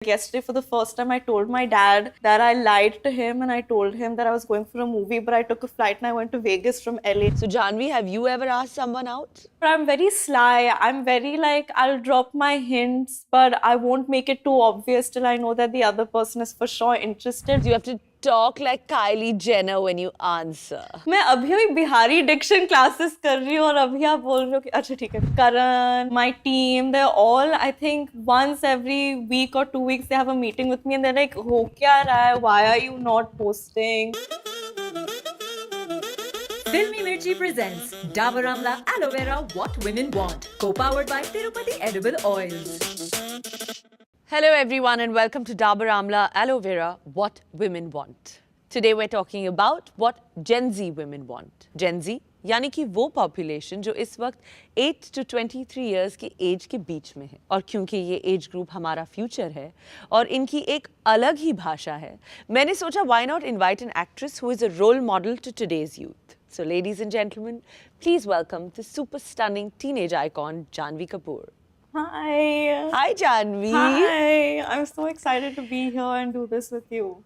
Yesterday, for the first time, I told my dad that I lied to him and I told him that I was going for a movie, but I took a flight and I went to Vegas from LA. So, Janvi, have you ever asked someone out? But I'm very sly. I'm very like, I'll drop my hints, but I won't make it too obvious till I know that the other person is for sure interested. You have to talk like Kylie Jenner when you answer. मैं अभी अभी Bihari Dickson classes कर रही हूँ और अभी आप बोल रहे हो कि अच्छा ठीक है करण my team they're all I think once every week or 2 weeks they have a meeting with me and they're like हो क्या रहा है why are you not posting. Filmy Mirchi presents Dabur Amla Aloe Vera What Women Want, co-powered by Tirupati Edible Oils. Hello, everyone, and welcome to Dabur Amla Aloe Vera What Women Want. Today, we're talking about what Gen Z women want. Gen Z, यानी कि वो population जो इस वक्त 8 to 23 years के as के बीच में है और क्योंकि ये एज ग्रुप हमारा फ्यूचर है और इनकी एक अलग ही भाषा है मैंने सोचा why not invite an actress who is a role model to today's youth. So ladies and gentlemen, please welcome the super stunning teenage icon Janvi Kapoor. Hi. Hi Janvi. Hi. I'm so excited to be here and do this with you.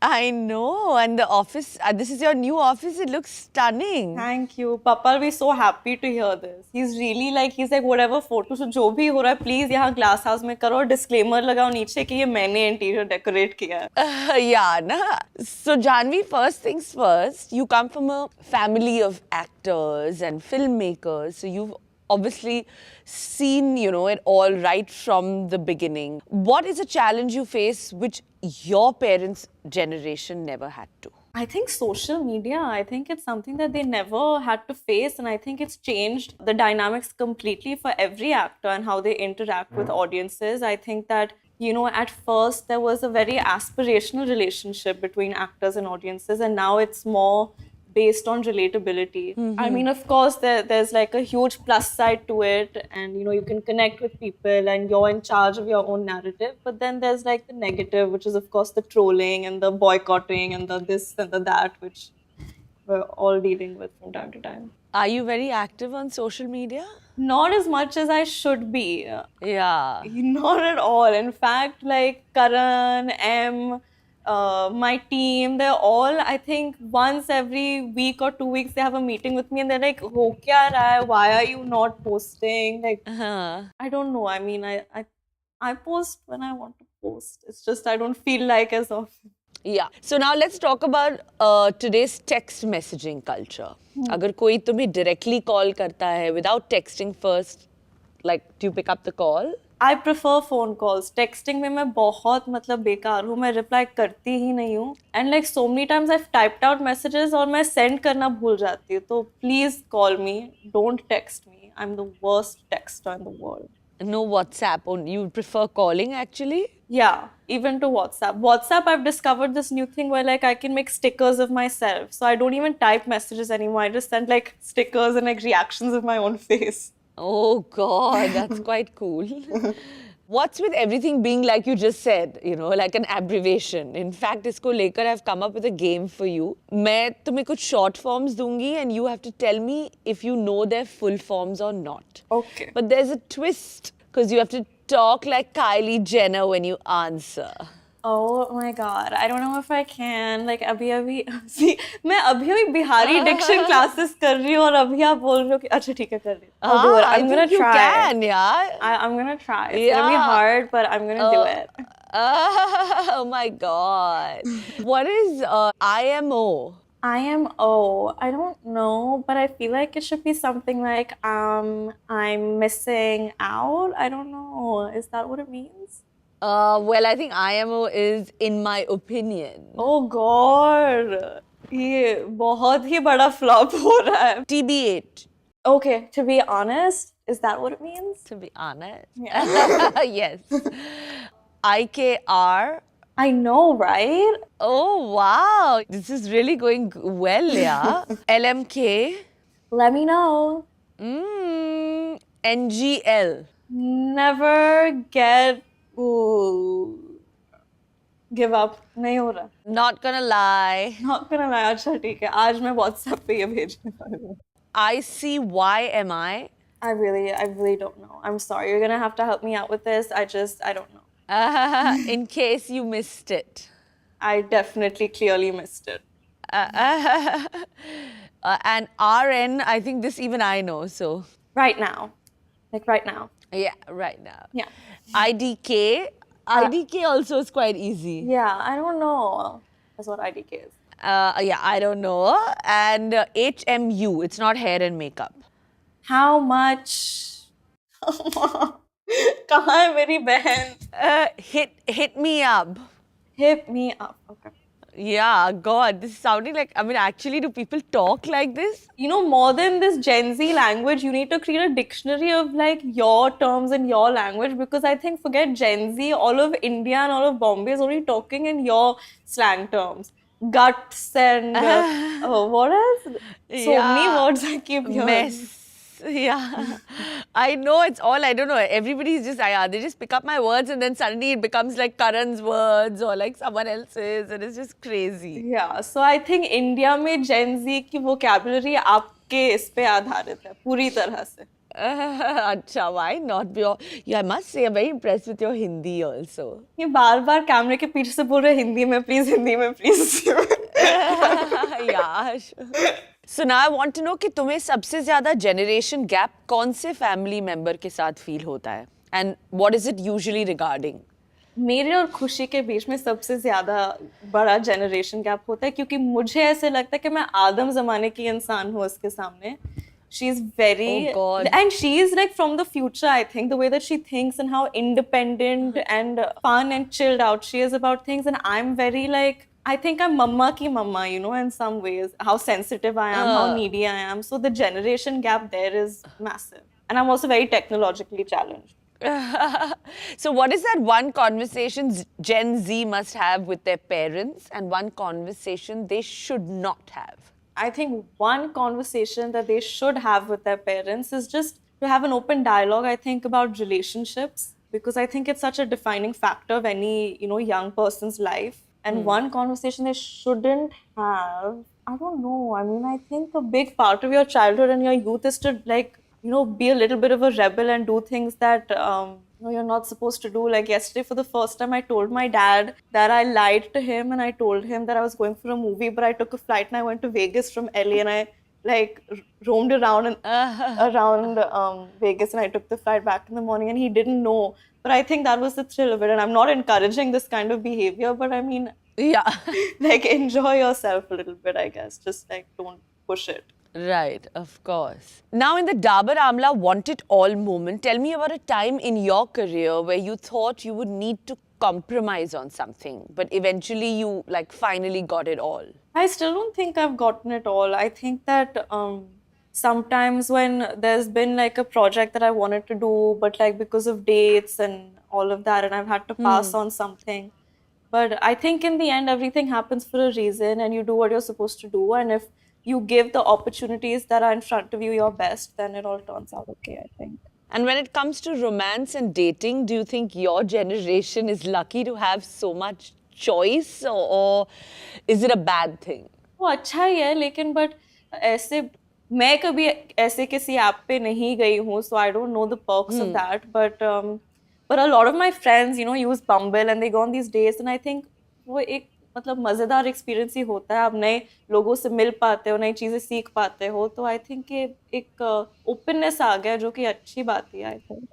I know, and the office, this is your new office, it looks stunning. Thank you. Papa will be so happy to hear this. He's like whatever photos so जो भी हो रहा है please यहाँ glass house में करो और disclaimer लगाओ नीचे कि ये मैंने interior decorate किया है. Yeah, na? So Janvi, first things first, you come from a family of actors and filmmakers, so you've obviously seen, it all right from the beginning. What is a challenge you face which your parents' generation never had to? I think social media, I think it's something that they never had to face, and I think it's changed the dynamics completely for every actor and how they interact with audiences. I think that, at first there was a very aspirational relationship between actors and audiences, and now it's more based on relatability. I mean, of course, there's like a huge plus side to it, and you can connect with people and you're in charge of your own narrative. But then there's like the negative, which is, of course, the trolling and the boycotting and the this and the that, which we're all dealing with from time to time. Are you very active on social media? Not as much as I should be. Yeah. Not at all. In fact, like Karan, my team, they're all, I think, once every week or 2 weeks, they have a meeting with me and they're like, ho kya raha hai? Why are you not posting? Like, I don't know. I mean, I post when I want to post. It's just I don't feel like as often. Yeah. So now let's talk about today's text messaging culture. अगर कोई तुम्हें directly call करता है without texting first, like, do you pick up the call? I prefer phone calls. Texting में मैं बहुत बेकार हूँ. मैं reply करती ही नहीं हूँ. And like so many times I've typed out messages और मैं send करना भूल जाती हूँ. तो please call me. Don't text me. I'm the worst texter in the world. No WhatsApp. You prefer calling actually? Yeah, even to WhatsApp. WhatsApp, I've discovered this new thing where like I can make stickers of myself. So I don't even type messages anymore. I just send like stickers and like reactions of my own face. Oh God, that's quite cool. What's with everything being like you just said, like an abbreviation? In fact, isko lekar I've come up with a game for you. मैं तुम्हें कुछ short forms दूंगी and you have to tell me if you know their full forms or not. Okay. But there's a twist because you have to talk like Kylie Jenner when you answer. Oh my God, I don't know if I can. Like अभी see, मैं अभी Bihari diction classes कर रही हूँ और अभी आप बोल रहे हो कि अच्छा ठीक है कर रही हूँ. I'll do it. I'm gonna try. You can, yeah. I'm gonna try. It's gonna be hard, but I'm gonna do it. Oh my God. What is IMO? IMO. I don't know, but I feel like it should be something like I'm missing out. I don't know. Is that what it means? Well, I think IMO is in my opinion. Oh God. ये बहुत ही बड़ा flop हो रहा है. TB8. Okay, to be honest, is that what it means? To be honest. Yeah. Yes. IKR. I know, right? Oh, wow. This is really going well, yeah. LMK. Let me know. NGL. Never get... Ooh. Give up. नहीं हो रहा. Not gonna lie. Not gonna lie. अच्छा ठीक है. आज मैं WhatsApp पे ये भेजने वाली हूँ. ICYMI. I really don't know. I'm sorry. You're gonna have to help me out with this. I don't know. In case you missed it. I definitely clearly missed it. And RN, I think this even I know, so Right now. Like right now. yeah, right now. Yeah. IDK. IDK also is quite easy. Yeah, I don't know. That's what IDK is. Yeah, I don't know. And HMU, it's not hair and makeup. How much? कहाँ है मेरी बहन? Hit me up. Hit me up. Okay. Yeah, God, this is sounding like, I mean, actually, do people talk like this? You know, more than this Gen Z language, you need to create a dictionary of like your terms in your language, because I think forget Gen Z, all of India and all of Bombay is only talking in your slang terms. Guts and what else? So many Yeah. words I keep hearing. Mess. Yeah. I know it's all, I don't know. Everybody's just, they just pick up my words and then suddenly it becomes like Karan's words or like someone else's, and it's just crazy. Yeah, so I think India में Gen Z की vocabulary आपके इस पे आधारित है पूरी तरह से. Acha, why not? Yeah, I must say, I'm very impressed with your Hindi also. ये बार-बार कैमरे के पीछे से बोल रहे हिंदी में प्लीज हिंदी में please. Yeah. So now I want to know कि तुम्हें सबसे ज़्यादा generation gap कौन से family member के साथ feel होता है? And what is it usually regarding? मेरे और खुशी के बीच में सबसे ज्यादा बड़ा जनरेशन गैप होता है, क्योंकि मुझे ऐसे लगता है कि मैं आदम जमाने की इंसान हूँ उसके सामने. She is very, Oh God. and she is like from the future. I think the way that she thinks and how independent and fun and chilled out she is about things, and I'm very like, I think I'm mama ki mama, you know, in some ways. How sensitive I am, how needy I am. So the generation gap there is massive, and I'm also very technologically challenged. So what is that one conversation Gen Z must have with their parents and one conversation they should not have? I think one conversation that they should have with their parents is just to have an open dialogue, I think, about relationships, because I think it's such a defining factor of any, you know, young person's life. And one conversation they shouldn't have, I don't know. I mean, I think a big part of your childhood and your youth is to, like, you know, be a little bit of a rebel and do things that you know, you're not supposed to do. Like yesterday, for the first time, I told my dad that I lied to him, and I told him that I was going for a movie, but I took a flight and I went to Vegas from LA, and I like roamed around and around Vegas, and I took the flight back in the morning, and he didn't know. But I think that was the thrill of it, and I'm not encouraging this kind of behavior, but I mean, Yeah. like, enjoy yourself a little bit, I guess. Just like don't push it. Right, of course. Now, in the Dabur Amla Want It All moment, tell me about a time in your career where you thought you would need to compromise on something, but eventually you like finally got it all. I still don't think I've gotten it all. I think that sometimes when there's been like a project that I wanted to do, but like because of dates and all of that, and I've had to pass on something. But I think in the end, everything happens for a reason, and you do what you're supposed to do. And if you give the opportunities that are in front of you your best, then it all turns out okay, I think. And when it comes to romance and dating, do you think your generation is lucky to have so much choice, or is it a bad thing? वो अच्छा ही है, लेकिन but ऐसे मैं कभी ऐसे किसी app पे नहीं गई हूँ, so I don't know the perks of that. But a lot of my friends, you know, use Bumble and they go on these dates, and I think वो एक मतलब मजेदार एक्सपीरियंस ही होता है. आप नए लोगों से मिल पाते हो, नई चीजें सीख पाते हो, तो आई थिंक ये एक ओपननेस आ गया जो कि अच्छी बात है, I think.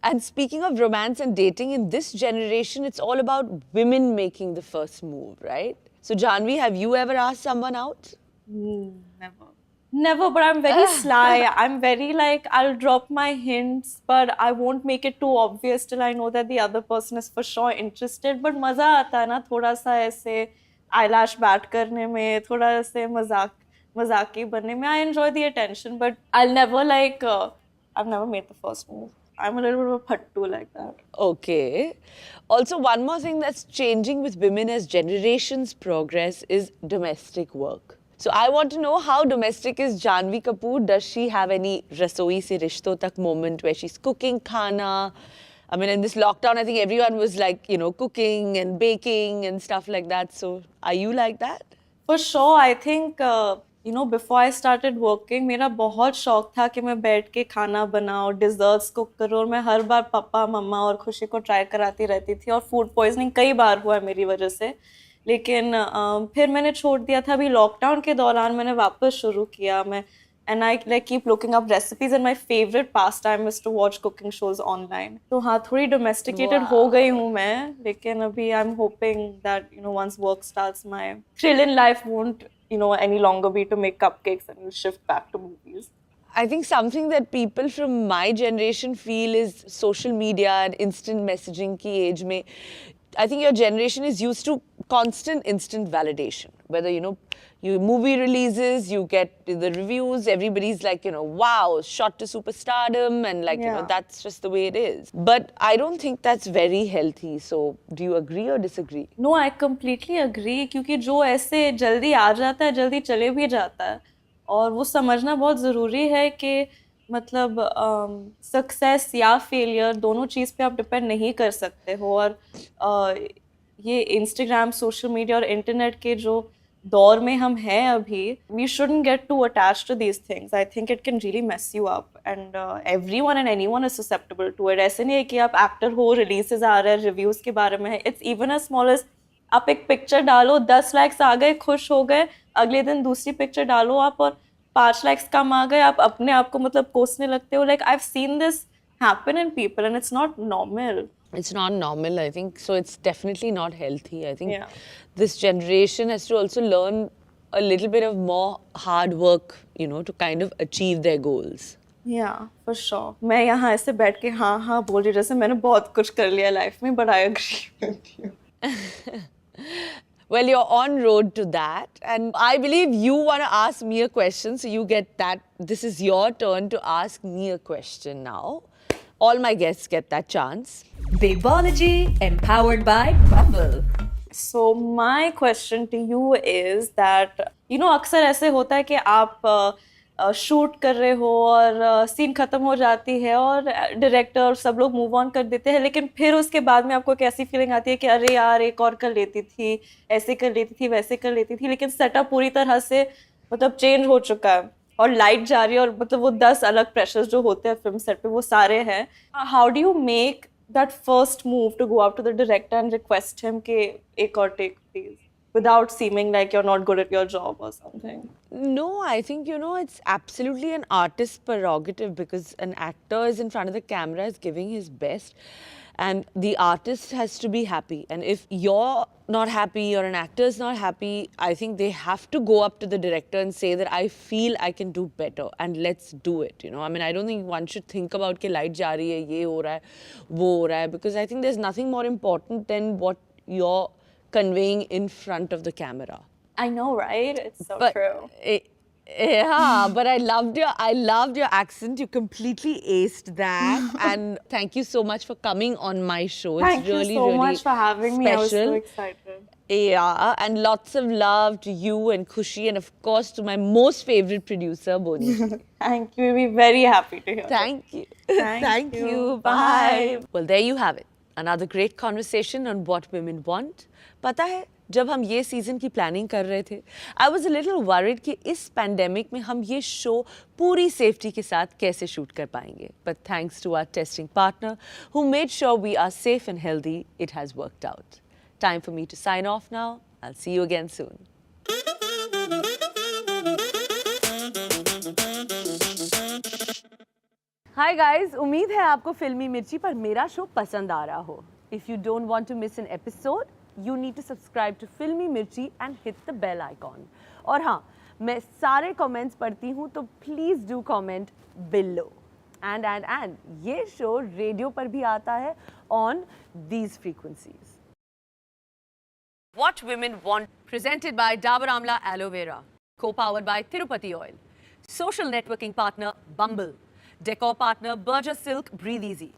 And speaking of romance and dating, in this generation, it's all about women making the first move, right? So, Janvi, have you ever asked someone out? Never. Never, but I'm very sly. I'm very like, I'll drop my hints, but I won't make it too obvious till I know that the other person is for sure interested. But मजा आता है ना थोड़ा सा ऐसे eyelash bat करने में, थोड़ा ऐसे मजाकी बनने में. I enjoy the attention, but I'll never like, I've never made the first move. I'm a little bit of a pattu like that. Okay. Also, one more thing that's changing with women as generations progress is domestic work. So I want to know, how domestic is Janvi Kapoor? Does she have any rasoi se rishto tak moment where she's cooking khana? I mean, in this lockdown, I think everyone was like, you know, cooking and baking and stuff like that. So are you like that? For sure, I think you know, before I started working, मेरा बहुत शौक था कि मैं बैठ के खाना बनाऊँ, desserts कुक करूँ, और मैं हर बार पापा, मम्मा और खुशी को ट्राई कराती रहती थी, और फूड पॉइजनिंग कई बार हुआ है मेरी वजह से। लेकिन फिर मैंने छोड़ दिया था। अभी लॉकडाउन के दौरान मैंने वापस शुरू किया। मैं and I like keep looking up recipes, and my favorite pastime is to watch cooking shows online. तो हाँ, थोड़ी domesticated हो गई हूँ मैं, लेकिन अभी I'm hoping that, you know, once work starts, my thrill in life won't, you know, any longer be to make cupcakes, and will shift back to movies. I think something that people from my generation feel is social media and instant messaging ki age mein. I think your generation is used to constant instant validation. Whether, you know, your movie releases, you get the reviews, everybody's like, you know, wow, shot to superstardom, and like, you know, Yeah. that's just the way it is. But I don't think that's very healthy. So do you agree or disagree? No, I completely agree, क्योंकि जो ऐसे जल्दी आ जाता है जल्दी चले भी जाता है, और वो समझना बहुत ज़रूरी है कि मतलब सक्सेस या फेलियर दोनों चीज़ पे आप डिपेंड नहीं कर सकते हो। और ये इंस्टाग्राम, सोशल मीडिया और इंटरनेट के जो दौर में हम हैं अभी, we shouldn't get to attach to these things. I think it can really mess you up, and everyone and anyone is susceptible to it. ऐसे नहीं है कि आप एक्टर हो, रिलीजेस आ रहे हैं, रिव्यूज़ के बारे में है। It's even as small as आप एक पिक्चर डालो, 10 लाइक्स आ गए, खुश हो गए, अगले दिन दूसरी पिक्चर डालो आप और 5 लाइक्स कम आ गए, आप अपने आप को मतलब कोसने लगते हो। Like I have seen this happen in people, and it's not normal. It's not normal, I think. So it's definitely not healthy. I think Yeah. this generation has to also learn a little bit of more hard work, you know, to kind of achieve their goals. Yeah, for sure. मैं यहाँ ऐसे बैठ के हाँ हाँ बोल रही, जैसे मैंने बहुत कुछ कर लिया लाइफ में, but I agree with you. Well, you're on road to that, and I believe you want to ask me a question, so you get that. This is your turn to ask me a question now. All my guests get that chance. Babology, empowered by Bumble. So my question to you is that, you know, अक्सर ऐसे होता है कि आप shoot कर रहे हो और सीन ख़त्म हो जाती है और डायरेक्टर सब लोग मूव ऑन कर देते हैं, लेकिन फिर उसके बाद में आपको एक ऐसी फीलिंग आती है कि अरे यार एक और कर लेती थी, ऐसे कर लेती थी, वैसे कर लेती थी, लेकिन सेटअप पूरी तरह से मतलब चेंज हो चुका है और लाइट जा रही है, और मतलब वो 10 अलग प्रेशर्स जो होते हैं फिल्म सेट पे वो सारे हैं। How do you make that first move to go up to the director and request him कि एक और take please, without seeming like you're not good at your job or something? No, I think, you know, it's absolutely an artist's prerogative, because an actor is in front of the camera, is giving his best, and the artist has to be happy. And if you're not happy or an actor is not happy, I think they have to go up to the director and say that I feel I can do better and let's do it, you know. I mean, I don't think one should think about कि light जा रही है, ये हो रहा है, वो हो रहा है, because I think there's nothing more important than what you're conveying in front of the camera. I know, right? It's so But true. yeah, but I loved your accent. You completely aced that. And thank you so much for coming on my show. It's Thank really, you so really much for having me. I was so special. excited. Yeah, and lots of love to you and Khushi, and of course to my most favorite producer, Boni. Thank you. We'll be very happy to hear that. Thank you. Thank you. you. Bye. Well, there you have it. Another great conversation on what women want. पता है, जब हम ये season की planning कर रहे थे, I was a little worried कि इस पैंडेमिक में हम ये शो पूरी सेफ्टी के साथ कैसे शूट कर पाएंगे. But thanks to our testing partner who made sure we are safe and healthy, it has worked out. Time for me to sign off now. I'll see you again soon. Hi guys, उम्मीद है आपको फिल्मी मिर्ची पर मेरा show पसंद आ रहा हो. If you don't want to miss an episode, you need to subscribe to Filmy Mirchi and hit the bell icon. और हाँ, मैं सारे comments पढ़ती हूँ, तो please do comment below. And ये शो रेडियो पर भी आता है on these frequencies. What Women Want, presented by Dabur Amla Aloe Vera, co-powered by Tirupati Oil, social networking partner Bumble, decor partner Burgess Silk Breathe Easy.